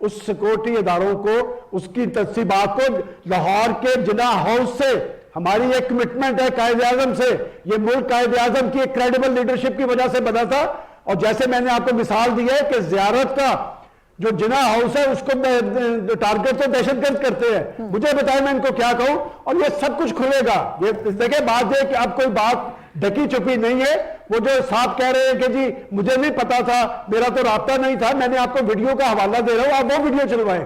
उस सिक्योरिटी इदारों को, उसकी तस्सीबात को लाहौर के जिना हाउस से हमारी एक कमिटमेंट है कायदे आजम से, ये मुल्क कायदे आजम की एक क्रेडिबल लीडरशिप की वजह से बना था। और जैसे मैंने आपको मिसाल दी है कि जियारत का जो जिना हाउस है उसको टारगेट तो दहशतगर्द करते हैं, मुझे बताएं मैं इनको क्या कहूं। और ये सब कुछ खुलेगा, ये देखिए बात है कि अब कोई बात ढकी छुपी नहीं है। वो जो साहब कह रहे हैं कि जी मुझे नहीं पता था, मेरा तो राब्ता नहीं था, मैंने आपको वीडियो का हवाला दे रहा हूं, आप वो वीडियो चलवाएं।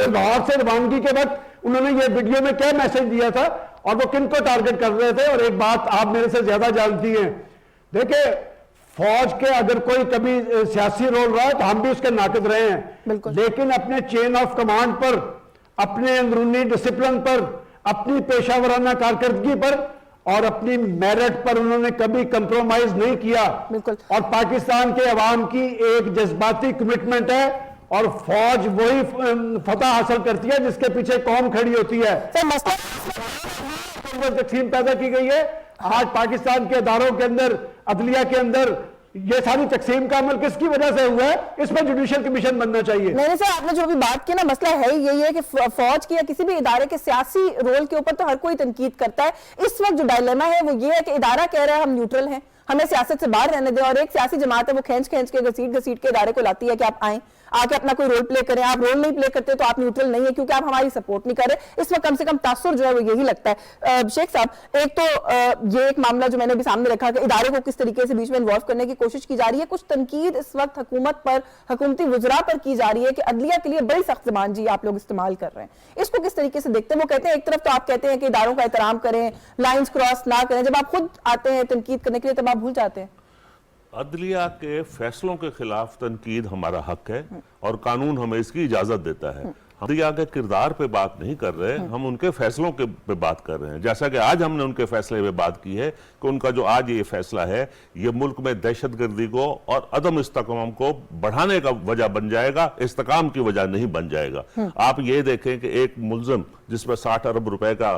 लाहौर से रवानगी के वक्त उन्होंने ये वीडियो में क्या मैसेज दिया था और वो किन को टारगेट कर रहे थे। और एक बात आप मेरे से ज्यादा जानती हैं, देखिए फौज के अगर कोई कभी सियासी रोल रहा है तो हम भी उसके नाकिद रहे हैं, लेकिन अपने चेन ऑफ कमांड पर, अपने अंदरूनी डिसिप्लिन पर, अपनी पेशावराना कारकर्दगी पर और अपनी मेरिट पर उन्होंने कभी कंप्रोमाइज नहीं किया। और पाकिस्तान के अवाम की एक जज्बाती कमिटमेंट है और फौज वही फतह हासिल करती है जिसके पीछे कौम खड़ी होती है। तकसीम पैदा की गई है आज पाकिस्तान के अदारों के अंदर, अदलिया के अंदर, ये सारी तकसीम का अमल किसकी वजह से हुआ है, इस पर जुडिशियल कमीशन बनना चाहिए। नहीं सर, आपने जो भी बात की ना, मसला है यही है कि फौज की या किसी भी इदारे के सियासी रोल के ऊपर तो हर कोई तनकीद करता है। इस वक्त जो डायलेमा है वो ये है कि इदारा कह रहा है हम न्यूट्रल हैं, हमें सियासत से बाहर रहने दें, और एक सियासी जमात है वो खींच के घसीट के इदारे को लाती है कि आप आए, आके अपना कोई रोल प्ले करें। आप रोल नहीं प्ले करते तो आप न्यूट्रल नहीं है क्योंकि आप हमारी सपोर्ट नहीं कर रहे। इस वक्त कम से कम तासुर जो है वो यही लगता है। शेख साहब, एक तो ये एक मामला जो मैंने भी सामने रखा कि इदारे को किस तरीके से बीच में इन्वॉल्व करने की कोशिश की जा रही है। कुछ तनकीद इस वक्त हुकूमत पर, हुकूमती वुज़रा पर की जा रही है कि अदलिया के लिए बड़ी सख्त ज़बान जी आप लोग इस्तेमाल कर रहे हैं। इसको किस तरीके से देखते हैं? वो कहते हैं एक तरफ तो आप कहते हैं कि इदारों का एहतराम करें, लाइंस क्रॉस ना करें, जब आप खुद आते हैं तनकीद करने के लिए तब आप भूल जाते हैं। अदलिया के फैसलों के खिलाफ तनकीद हमारा हक है और कानून हमें इसकी इजाजत देता है। हम अदलिया के किरदार पे बात नहीं कर रहे, हम उनके फैसलों के पे बात कर रहे हैं। जैसा कि आज हमने उनके फैसले पे बात की है कि उनका जो आज ये फैसला है ये मुल्क में दहशतगर्दी को और अदम इस्तेकाम को बढ़ाने का वजह बन जाएगा, इस्तेकाम की वजह नहीं बन जाएगा। आप ये देखें कि एक मुल्जिम जिस पर 60 अरब रुपए का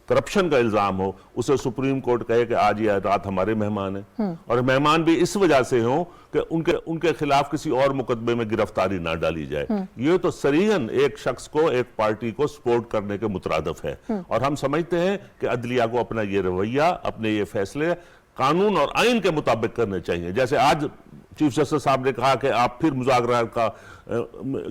करप्शन का इल्जाम हो, उसे सुप्रीम कोर्ट कहे कि आज ये रात हमारे मेहमान हैं, और मेहमान भी इस वजह से हो कि उनके खिलाफ किसी और मुकदमे में गिरफ्तारी ना डाली जाए। ये तो सरीहन एक शख्स को, एक पार्टी को सपोर्ट करने के मुतरादिफ है। और हम समझते हैं कि अदलिया को अपना ये रवैया, अपने ये फैसले कानून और आइन के मुताबिक करने चाहिए। जैसे आज चीफ जस्टिस साहब ने कहा कि आप फिर मुज़ाकरा का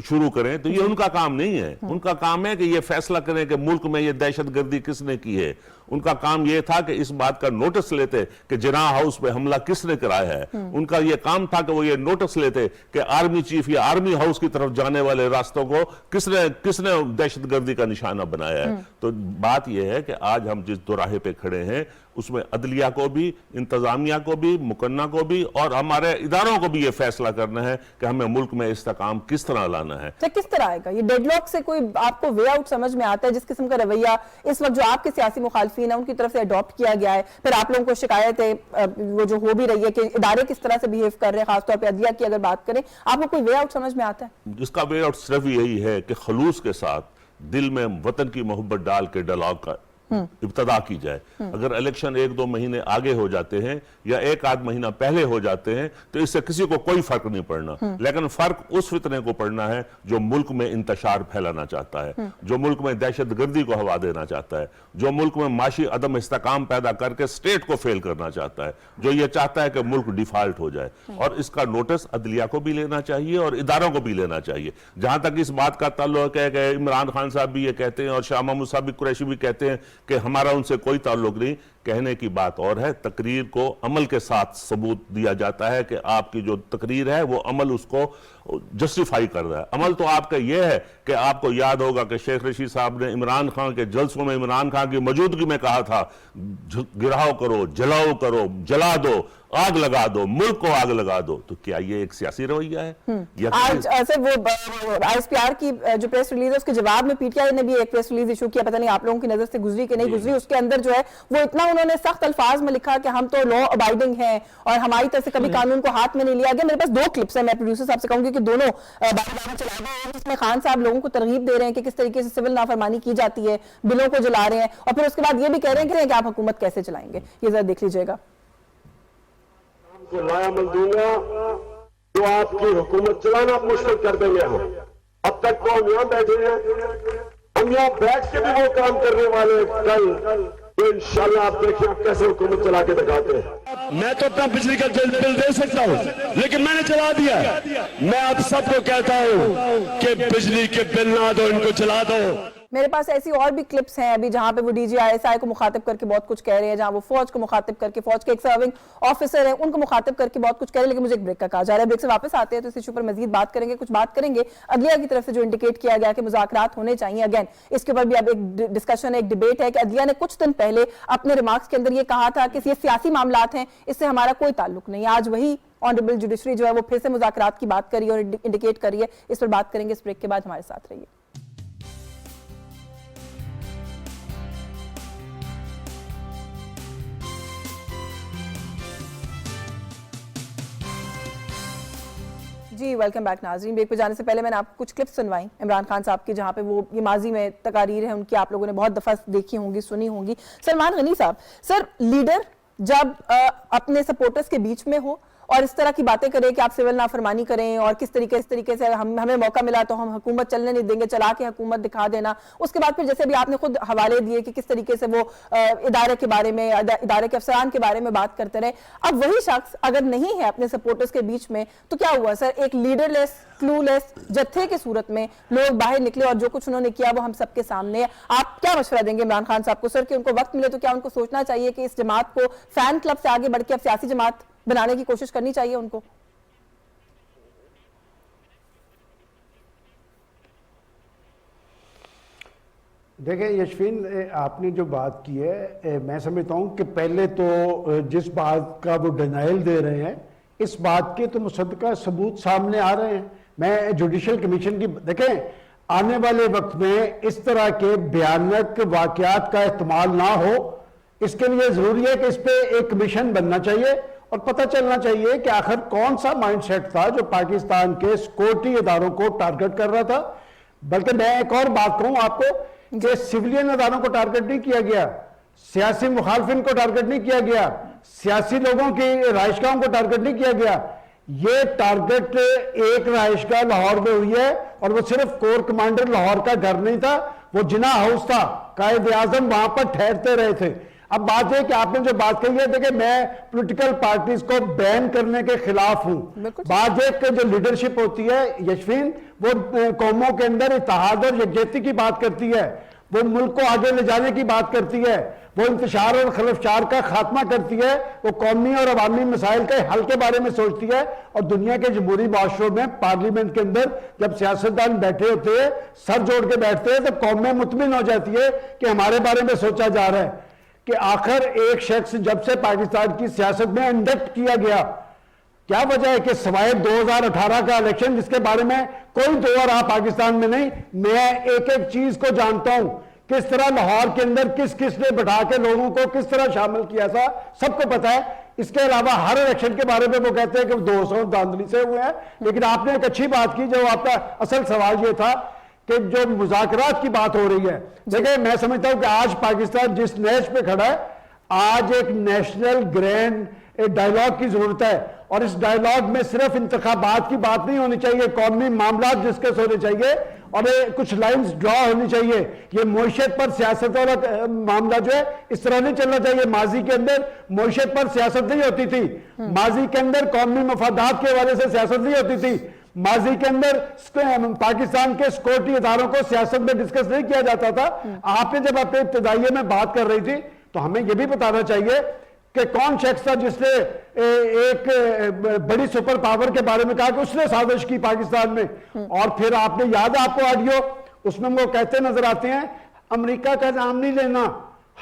शुरू करें, तो ये उनका काम नहीं है। उनका काम है कि ये फैसला करें कि मुल्क में ये दहशतगर्दी किसने की है। उनका काम ये था कि इस बात का नोटिस लेते कि जिनाह हाउस पे हमला किसने कराया है। उनका ये काम था कि वो ये नोटिस लेते कि आर्मी चीफ या आर्मी हाउस की तरफ जाने वाले रास्तों को किसने दहशतगर्दी का निशाना बनाया है। तो बात यह है कि आज हम जिस दोराहे पे खड़े हैं उसमें अदलिया को भी, इंतजामिया को भी, मुकन्ना को भी और हमारे इदारों को भी ये फैसला करना है कि हमें मुल्क में इस्तेकाम किस तरह लाना है। तो किस तरह आएगा ये डेडलॉक से? कोई आपको वे आउट समझ में आता है? जिस किस्म का रवैया इस वक्त जो आपके सियासी मुखालफीन है उनकी तरफ से अडॉप्ट किया गया है, फिर आप लोगों को शिकायत है वो जो हो भी रही है कि इदारे किस तरह से बिहेव कर रहे हैं, खासतौर पर अदलिया की अगर बात करें, आपको कोई वे आउट समझ में आता है? जिसका वे आउट सिर्फ यही है कि खलूस के साथ दिल में वतन की मोहब्बत डाल के डायलॉग का इब्तदा की जाए। अगर इलेक्शन 1-2 महीने आगे हो जाते हैं या 1-8 महीना पहले हो जाते हैं तो इससे किसी को कोई फर्क नहीं पड़ना, लेकिन फर्क उस फितने को पड़ना है जो मुल्क में इंतशार फैलाना चाहता है, जो मुल्क में दहशतगर्दी को हवा देना चाहता है, जो मुल्क में माशी अदम इस्तेकाम पैदा करके स्टेट को फेल करना चाहता है, जो ये चाहता है कि मुल्क डिफॉल्ट हो जाए। और इसका नोटिस अदलिया को भी लेना चाहिए और इदारों को भी लेना चाहिए। जहां तक इस बात का ताल्लुक है कि इमरान खान साहब भी ये कहते हैं और शाह महमूद साहब भी कुरैशी भी कहते हैं कि हमारा उनसे कोई ताल्लुक नहीं, कहने की बात और है, तकरीर को अमल के साथ सबूत दिया जाता है कि आपकी जो तकरीर है वो अमल उसको जस्टिफाई कर रहा है। अमल तो आपका यह है कि आपको याद होगा कि शेख रशीद साहब ने इमरान खान के जलसों में इमरान खान की मौजूदगी में कहा था गिराव करो, जलाओ करो, जला दो, आग लगा दो, मुल्क को आग लगा दो। तो क्या ये एक सियासी रवैया है? आज सर वो आईएसपीआर की जो प्रेस रिलीज है उसके जवाब में पीटीआई ने भी एक प्रेस रिलीज इशू किया, पता नहीं आप लोगों की नजर से गुजरी कि नहीं गुजरी। उसके अंदर जो है वो इतना उन्होंने सख्त अल्फाज में लिखा कि हम तो लॉ अबाइडिंग हैं और हमारी तरफ से कभी कानून को हाथ में नहीं लिया गया। मेरे पास 2 क्लिप्स है, मैं प्रोड्यूसर साहब से कहूंगी कि दोनों बार-बार चला दें, जिसमें खान साहब लोगों को तरगीब दे रहे हैं कि किस तरीके से सिविल नाफरमानी की जाती है, बिलों को जला रहे हैं, और फिर उसके बाद ये भी कह रहे हैं कि आप हुकूमत कैसे चलाएंगे। ये जरा देख लीजिएगा। को लायामल दूंगा जो आपकी हुकूमत चलाना मुश्किल कर देंगे। हम अब तक तो हम यहाँ बैठे हैं, हम यहाँ बैठ के भी वो काम करने वाले कल तो इंशाल्लाह आप देखिए कैसे हुकूमत चला के दिखाते हैं। मैं तो अपना बिजली का बिल दे सकता हूँ, लेकिन मैंने चला दिया। मैं आप सबको कहता हूँ कि बिजली के बिल ना दो, इनको चला दो। मेरे पास ऐसी और भी क्लिप्स हैं अभी जहां पे वो डीजीआईएसआई को मुखातिब करके बहुत कुछ कह रहे हैं, जहां वो फौज को मुखातिब करके, फौज के एक सर्विंग ऑफिसर हैं उनको मुखातिब करके बहुत कुछ कह रहे हैं। लेकिन मुझे एक ब्रेक का कहा जा रहा है, ब्रेक से वापस आते हैं तो इस इशू पर मजीद बात करेंगे। कुछ बात करेंगे अदलिया की तरफ से जो इंडिकेट किया गया कि मुज़ाकरात होने चाहिए। अगेन इसके ऊपर भी अब एक डिस्कशन है, एक डिबेट है कि अदलिया ने कुछ दिन पहले अपने रिमार्क्स के अंदर ये कहा था कि ये सियासी मामलात हैं, इससे हमारा कोई ताल्लुक नहीं। आज वही ऑनरेबल जुडिशरी जो है वो फिर से मुज़ाकरात की बात करी और इंडिकेट करी है। इस पर बात करेंगे इस ब्रेक के बाद। हमारे साथ रहिए। जी वेलकम बैक नाज़रीन। ब्रेक पे जाने से पहले मैंने आपको कुछ क्लिप्स सुनवाई इमरान खान साहब की, जहां पे वो ये माजी में तकारीर है उनकी आप लोगों ने बहुत दफा देखी होंगी, सुनी होंगी। सलमान गनी साहब, सर लीडर जब अपने सपोर्टर्स के बीच में हो और इस तरह की बातें करें कि आप सिविल नाफरमानी करें और किस तरीके से हमें मौका मिला तो हम हुकूमत चलने नहीं देंगे, चला के हुकूमत दिखा देना। उसके बाद फिर जैसे भी आपने खुद हवाले दिए कि किस तरीके से वो इदारे के बारे में, इदारे के अफसरान के बारे में बात करते रहे। अब वही शख्स अगर नहीं है अपने सपोर्टर्स के बीच में तो क्या हुआ सर? एक लीडरलेस, क्लूलेस जत्थे की सूरत में लोग बाहर निकले और जो कुछ उन्होंने किया वो हम सबके सामने है। आप क्या मशवरा देंगे इमरान खान साहब को सर कि उनको वक्त मिले तो क्या उनको सोचना चाहिए कि इस जमात को फैन क्लब से आगे बढ़ के अब सियासी जमात बनाने की कोशिश करनी चाहिए उनको? देखें यशफीन, आपने जो बात की है मैं समझता हूं कि पहले तो जिस बात का वो डिनाइल दे रहे हैं इस बात के तो मुसद्दका सबूत सामने आ रहे हैं। मैं जुडिशल कमीशन की देखें, आने वाले वक्त में इस तरह के भयानक वाकयात का इस्तेमाल ना हो, इसके लिए जरूरी है कि इस पे एक कमीशन बनना चाहिए और पता चलना चाहिए कि आखिर कौन सा माइंडसेट था जो पाकिस्तान के सिक्योरिटी इदारों को टारगेट कर रहा था। बल्कि मैं एक और बात कहूं आपको कि सिविलियन इदारों को टारगेट नहीं किया गया, सियासी मुखालफिन को टारगेट नहीं किया गया, सियासी लोगों की रहायशगाहों को टारगेट नहीं किया गया। ये टारगेट एक रहायशगाह लाहौर में हुई है और वो सिर्फ कोर कमांडर लाहौर का घर नहीं था, वो जिना हाउस था, कायद आजम वहां पर ठहरते रहे थे। अब बात है कि आपने जो बात कही है, देखिए मैं पॉलिटिकल पार्टीज को बैन करने के खिलाफ हूं। बात है कि जो लीडरशिप होती है यशफीन, वो कौमों के अंदर इत्तेहाद और यकजहती की बात करती है, वो मुल्क को आगे ले जाने की बात करती है, वो इंतशार और खलफशार का खात्मा करती है, वो कौमी और अवामी मसाइल के हल के बारे में सोचती है। और दुनिया के जमहूरी माशरों में पार्लियामेंट के अंदर जब सियासतदान बैठे होते हैं, सर जोड़ के बैठते हैं, तो कौमें मुतमिन हो जाती है कि हमारे बारे में सोचा जा रहा है कि आखिर एक शख्स जब से पाकिस्तान की सियासत में इंडक्ट किया गया, क्या वजह है कि सवाए 2018 का इलेक्शन जिसके बारे में कोई दो राह पाकिस्तान में नहीं, मैं एक एक चीज को जानता हूं, किस तरह लाहौर के अंदर किस किस ने बैठा के लोगों को किस तरह शामिल किया था, सबको पता है। इसके अलावा हर इलेक्शन के बारे में वो कहते हैं कि 200 धांधली से हुए हैं। लेकिन आपने एक अच्छी बात की, जो आपका असल सवाल ये था कि जो मुज़ाकरात की बात हो रही है, देखिए मैं समझता हूं कि आज पाकिस्तान जिस नहज पे खड़ा है, आज एक नेशनल ग्रैंड एक डायलॉग की जरूरत है। और इस डायलॉग में सिर्फ इंतखाबात की बात नहीं होनी चाहिए, कौमी मामला डिस्कस होने चाहिए और ये कुछ लाइंस ड्रॉ होनी चाहिए। ये मईशत पर सियासत वाला मामला जो है इस तरह नहीं चलना चाहिए। माजी के अंदर मईशत पर सियासत नहीं होती थी, माजी के अंदर कौमी मफादात के हवाले से सियासत नहीं होती थी, माजी के अंदर पाकिस्तान के सिक्योरिटी इदारों को सियासत में डिस्कस नहीं किया जाता था। आपने जब अपने इब्तिदाइये में बात कर रही थी तो हमें यह भी बताना चाहिए कि कौन शख्स था जिसने एक बड़ी सुपर पावर के बारे में कहा कि उसने साजिश की पाकिस्तान में। और फिर आपने याद है आपको ऑडियो, उसमें वो कहते नजर आते हैं अमेरिका का नाम नहीं लेना,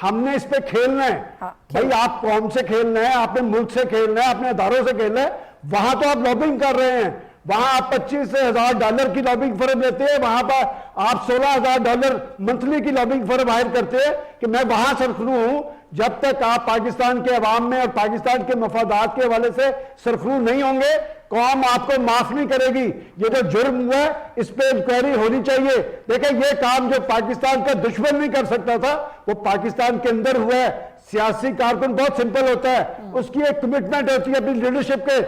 हमने इस पे खेलना है। भाई आप कौम से खेलना है, आपने मुल्क से खेलना है, अपने अदारों से खेलना है। वहां तो आप लॉबिंग कर रहे हैं, वहां आप $25,000 की लॉबिंग फर्म लेते हैं, वहां पर आप $16,000 मंथली की लॉबिंग फर्म हायर करते हैं कि मैं वहां सरखरू हूं। जब तक आप पाकिस्तान के अवाम में और पाकिस्तान के मफादात के हवाले से सरखरू नहीं होंगे, कौम आपको माफ नहीं करेगी। ये जो जुर्म हुआ है इस पर इंक्वायरी होनी चाहिए। देखिए ये काम जो पाकिस्तान का दुश्मन नहीं कर सकता था वो पाकिस्तान के अंदर हुआ है। सियासी कारकुन बहुत सिंपल होता है, उसकी एक कमिटमेंट होती है अपनी लीडरशिप के।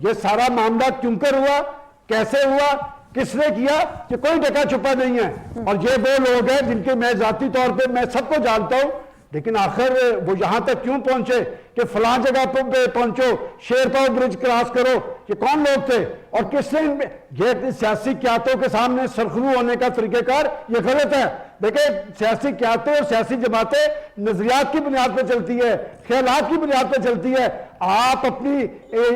ये सारा मामला क्यों कर हुआ, कैसे हुआ, किसने किया, ये कोई ढका छुपा नहीं है। और ये वो लोग हैं जिनके मैं जाती तौर पे मैं सबको जानता हूं, लेकिन आखिर वो यहां तक क्यों पहुंचे कि फलां जगह पे पहुंचो, शेरपाव ब्रिज क्रॉस करो, ये कौन लोग थे और किसने ये सियासी क्यातों के सामने सरखरू होने का तरीकेकार ये गलत है। देखिए सियासी क्यातें और सियासी जमातें नजरियात की बुनियाद पर चलती है, ख्यालात की बुनियाद पर चलती है। आप अपनी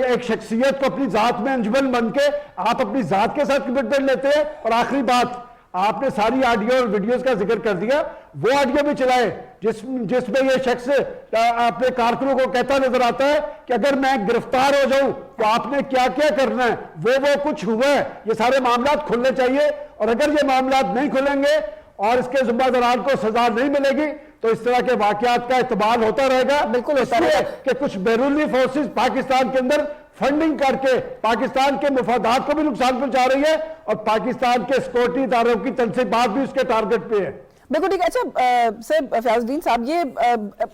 एक शख्सियत को अपनी जात में अंजुमन बन के आप अपनी जात के साथ कमिटमेंट लेते हैं। और आखिरी बात, आपने सारी ऑडियो और वीडियोस का जिक्र कर दिया, वो ऑडियो भी चलाए जिसमें ये शख्स अपने कारकुनों को कहता नजर आता है कि अगर मैं गिरफ्तार हो जाऊं तो आपने क्या क्या करना है। वो कुछ हुआ है, ये सारे मामला खुलने चाहिए। और अगर ये मामला नहीं खुलेंगे और इसके जिम्मेदारान को सजा नहीं मिलेगी तो इस तरह के वाकयात का इत्तेबाल होता रहेगा। बिल्कुल होता रहेगा कि कुछ बैरूनी फोर्सेस पाकिस्तान के अंदर फंडिंग करके पाकिस्तान के मुफादात को भी नुकसान पहुंचा रही है और पाकिस्तान के सिक्योरिटी इदारों की तनसीबात भी उसके टारगेट पे है। बिल्कुल ठीक है। अच्छा सर फयाजुद्दीन साहब, ये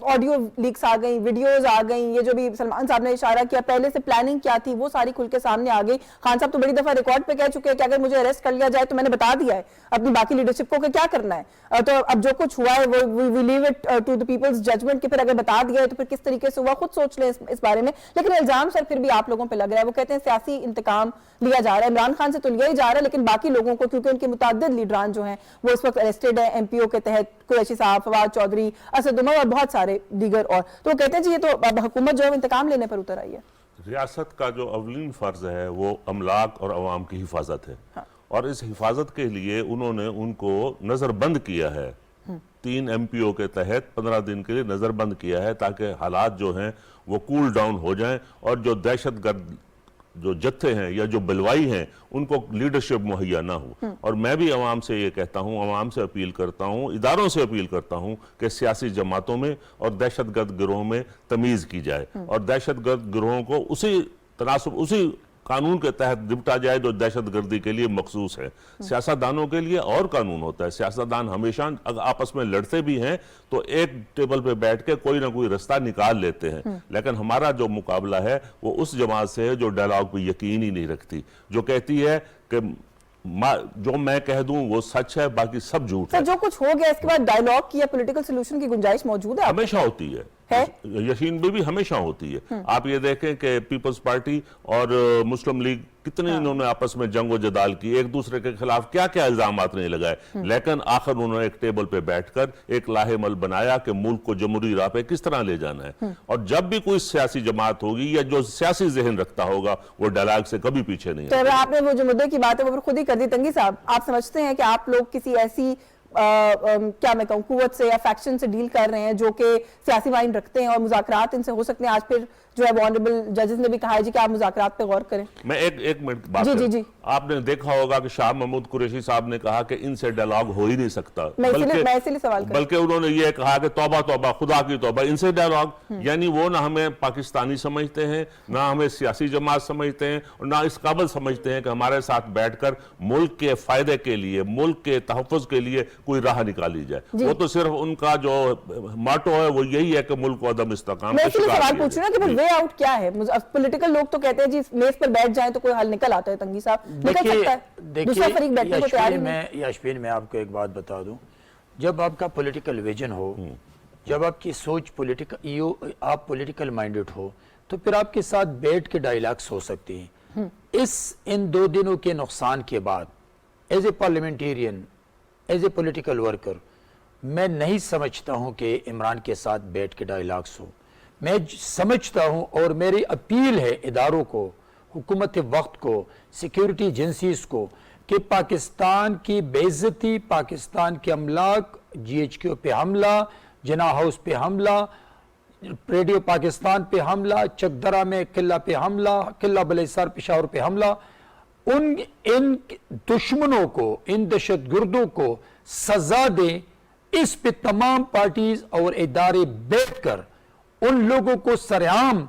ऑडियो लीक्स आ गई, वीडियोस आ गई, ये जो भी सलमान साहब ने इशारा किया, पहले से प्लानिंग क्या थी वो सारी खुल के सामने आ गई। खान साहब तो बड़ी दफा रिकॉर्ड पे कह चुके हैं कि अगर मुझे अरेस्ट कर लिया जाए तो मैंने बता दिया है अपनी बाकी लीडरशिप को कि क्या करना है। तो अब जो कुछ हुआ है वो we leave it to the people's judgement कि फिर अगर बता दिया है तो फिर किस तरीके से हुआ खुद सोच लें इस बारे में। लेकिन इल्जाम सर फिर भी आप लोगों पर लग रहा है, वो कहते हैं सियासी इंतकाम लिया जा रहा है। इमरान खान से तो लिया ही जा रहा है लेकिन बाकी लोगों को, क्योंकि उनके मुतअद्दिद लीडरान जो हैं वो इस वक्त अरेस्टेड है एमपीओ के तहत, कुरैशी साहब, फवाद चौधरी, असद उमर और बहुत सारे दीगर। और तो वो कहते हैं जी ये तो अब हुकूमत जो है इंतकाम लेने पर उतर आई है। रियासत का जो अवलीन फर्ज है वो अमलाक और अवाम की हिफाजत है। हाँ। और इस हिफाजत के लिए उन्होंने उनको नजरबंद किया है, 3 एमपीओ के तहत 15 दिन के लिए नजरबंद किया है ताकि हालात जो हैं वो कूल डाउन हो जाएं और जो दहशतगर्द जो जत्थे हैं या जो बलवाई हैं उनको लीडरशिप मुहैया ना हो। और मैं भी अवाम से ये कहता हूँ, अवाम से अपील करता हूँ, इदारों से अपील करता हूँ कि सियासी जमातों में और दहशतगर्द गिरोहों में तमीज़ की जाए और दहशतगर्द गिरोहों को उसी तनासब उसी कानून के तहत निपटा जाए जो दहशतगर्दी के लिए मखसूस है। सियासतदानों के लिए और कानून होता है, सियासतदान हमेशा अगर आपस में लड़ते भी हैं तो एक टेबल पे बैठ के कोई ना कोई रास्ता निकाल लेते हैं। लेकिन हमारा जो मुकाबला है वो उस जमात से है जो डायलॉग पे यकीन ही नहीं रखती, जो कहती है कि जो मैं कह दूं वो सच है बाकी सब झूठ है। जो कुछ हो गया इसके बाद डायलॉग की या पॉलिटिकल सोल्यूशन की गुंजाइश मौजूद है, हमेशा होती है, यकीन भी हमेशा होती है। आप ये देखें कि पीपल्स पार्टी और मुस्लिम लीग कितने इन्होंने आपस में जंग व जदाल की, एक दूसरे के खिलाफ क्या क्या इल्जामात नहीं लगाए, लेकिन आखिर उन्होंने एक टेबल पे बैठकर एक लाहेमल बनाया कि मुल्क को जमहूरी राह पे किस तरह ले जाना है। और जब भी कोई सियासी जमात होगी या जो सियासी जहन रखता होगा वो डायलॉग से कभी पीछे नहीं। तो आपने वो जो मुद्दे की बात है वो फिर खुद ही कर दी। तंगी साहब, आप समझते हैं कि आप लोग किसी ऐसी क्या मैं कहूँ कुव्वत से या फैक्शन से डील कर रहे हैं जो कि सियासी माइंड रखते हैं और मुज़ाकरात इनसे हो सकते हैं आज फिर जो है ऑनरेबल जजेस ने भी कहा है जी कि आप मुज़ाकरात पे गौर करें। मैं एक मिनट बात जी, करूं। जी, जी। आपने देखा होगा कि शाह महमूद कुरैशी साहब ने कहा कि इनसे डायलॉग हो ही नहीं सकता, मैं इसीलिए सवाल कर रही हूं। बल्कि उन्होंने ये कहा कि तौबा तौबा, खुदा की तौबा, इनसे डायलॉग। यानी वो ना हमें पाकिस्तानी समझते हैं, ना हमें सियासी जमात समझते हैं, और ना इस काबिल समझते हैं कि हमारे साथ बैठकर मुल्क के फायदे के लिए, मुल्क के तहफ़्फ़ुज़ के लिए कोई राह निकाली जाए। वो तो सिर्फ उनका जो माटो है वो यही है कि मुल्क को अदम इस्तेकाम मैं का इसीलिए शिकार सवाल किया पूछ रही हूँ जाए। कि वे आउट क्या है। पॉलिटिकल लोग तो कहते हैं जी मेज पर बैठ जाएं तो कोई हल निकल आता है। तंगी साहब निकल सकता है, दूसरा फरीक बैठने को तैयार नहीं है। यास्मीन मैं आपको एक बात बता दूं, जब आपका पॉलिटिकल विजन हो, जब आपकी सोच आप पॉलिटिकल माइंडेड हो, तो फिर आपके साथ बैठ के डायलॉग्स हो सकते हैं। इन 2 दिनों के नुकसान के बाद as a parliamentarian, as a political worker, मैं नहीं समझता हूं कि इमरान के साथ बैठ के डायलॉग्स हो। मैं समझता हूं और मेरी अपील है इदारों को, हुकूमत वक्त को, सिक्योरिटी एजेंसीज को, कि पाकिस्तान की बेइज्जती, पाकिस्तान के अमलाक, GHQ पे हमला, जना हाउस पे हमला, रेडियो पाकिस्तान पे हमला, चकदरा में किला पे हमला, किला बलैसार पेशावर पे हमला, इन दुश्मनों को, इन दहशतगर्दों को सजा दें। इस पे तमाम पार्टीज और इदारे बैठकर उन लोगों को सरेआम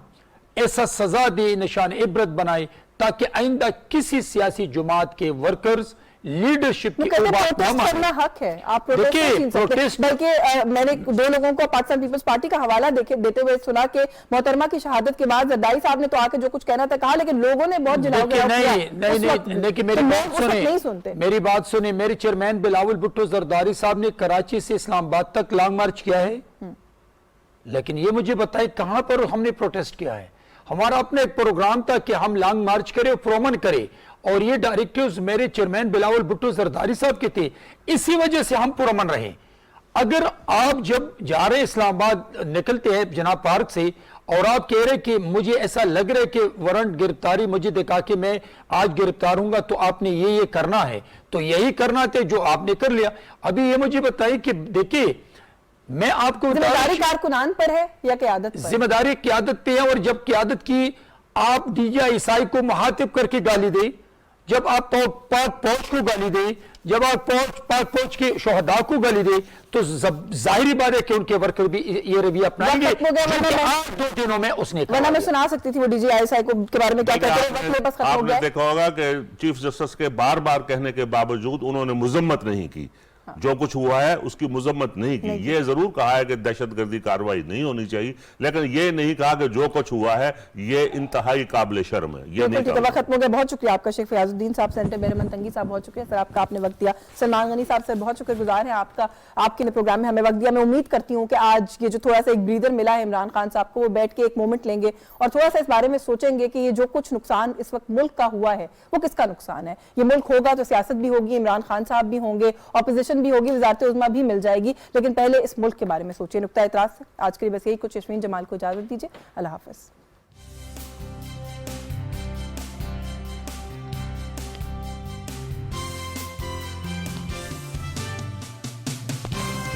ऐसा सजा दे, निशान इबरत बनाए, ताकि आइंदा किसी सियासी जमात के वर्कर्स लीडरशिप की बात ना माने। करना हक है, आप प्रोटेस्ट, बल्कि मैंने 2 लोगों को पाकिस्तान पीपल्स पार्टी का हवाला देते हुए सुना कि मोहतरमा की शहादत के बाद जरदारी साहब ने तो आके जो कुछ कहना था कहा, लेकिन लोगों ने बहुत जलाओ नहीं, मेरी बात सुने। मेरे चेयरमैन बिलावल भुट्टो जरदारी साहब ने कराची से इस्लामाबाद तक लॉन्ग मार्च किया है, लेकिन ये मुझे बताए कहां पर हमने प्रोटेस्ट किया है। हमारा अपना एक प्रोग्राम था कि हम लॉन्ग मार्च करें, प्रोमन करें, और ये डायरेक्टिव्स मेरे चेयरमैन बिलावल भुट्टो जरदारी साहब के थे। इसी वजह से हम पुरअमन रहे। अगर आप जब जा रहे इस्लामाबाद निकलते हैं जनाब पार्क से, और आप कह रहे कि मुझे ऐसा लग रहा है कि वारंट गिरफ्तारी मुझे दिखा कि मैं आज गिरफ्तार हूंगा, तो आपने ये करना है, तो यही करना था जो आपने कर लिया। अभी ये मुझे बताइए कि देखिए, मैं आपको जिम्मेदारी कारकुनान पर है या क़यादत पर? जिम्मेदारी क़यादत पे है। और जब क़यादत की आप DJI को मुहातिब करके गाली दे, जब आप पाक फौज को गाली दे, जब आप पाक फौज के शोहदा को गाली दे, तो जाहिर बात है कि उनके वर्कर भी ये रवैया अपनाएंगे। 2 दिनों में उसने वरना मैं सुना सकती थी वो DJI को के बारे में क्या कहते हैं। आपने देखा होगा कि चीफ जस्टिस के बार बार कहने के बावजूद उन्होंने मुजम्मत नहीं की। जो कुछ हुआ है उसकी मुजम्मत नहीं की। ये जरूर कहा है कि दहशतगर्दी कार्रवाई नहीं होनी चाहिए, लेकिन ये नहीं कहा कि जो कुछ हुआ है ये इंतहाई काबिल शर्म है। ये नहीं कहा। खत्म हो गया। बहुत शुक्रिया आपका शेख फयाजुद्दीन साहब, सेनेटर मेहरमन तंगी साहब, बहुत शुक्रिया सर आपका, आपने वक्त दिया। सलमान गनी साहब से बहुत शुक्रगुजार है आपका, आपके प्रोग्राम में हमें वक्त दिया। मैं उम्मीद करती हूँ कि आज ये जो थोड़ा सा एक ब्रीदर मिला है इमरान खान साहब को, वो बैठ के एक मोमेंट लेंगे और थोड़ा सा इस बारे में सोचेंगे कि ये जो कुछ नुकसान इस वक्त मुल्क का हुआ है वो किसका नुकसान है। ये मुल्क होगा तो सियासत भी होगी, इमरान खान साहब भी होंगे, ऑपोजिशन भी होगी, वज़ारत भी मिल जाएगी, लेकिन पहले इस मुल्क के बारे में सोचिए। नुक्ता इतराज से आज के लिए बस यही कुछ। यस्मीन जमाल को इजाजत दीजिए। अल्लाह हाफ़िज़।